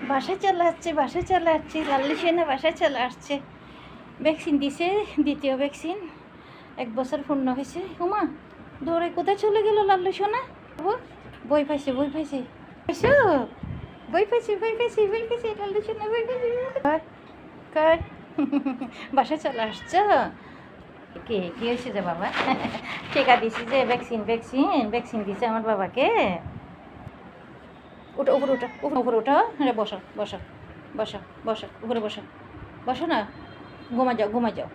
বাসায় চলে আসছে, বাসায় চলে আসছে, লাল্লি সোনা বাসায় চলে আসছে। ভ্যাকসিন দিছে, দ্বিতীয় ভ্যাকসিন 1 বছর পূর্ণ হয়েছে। উমা দৌড়ে কোথায় চলে গেল লাল্লি সোনা? ও বই পাইছে, বই পাইছে, পাইছো? বই পাইছি, বই পাইছি, বই পাইছি, লাল্লি সোনা বই পাইছি। কর বাসায় চলে আসছ? কি কি হয়েছে যে বাবা? টিকা দিছি যে ভ্যাকসিন ভ্যাকসিন ভ্যাকসিন দিছে আমার বাবাকে। উঠো উপরে উঠো, উপরে উঠো, হ্যাঁ বসো বসো বসো বসো, উপরে বসো, বসো না, ঘুমা যাও ঘুমা যাও।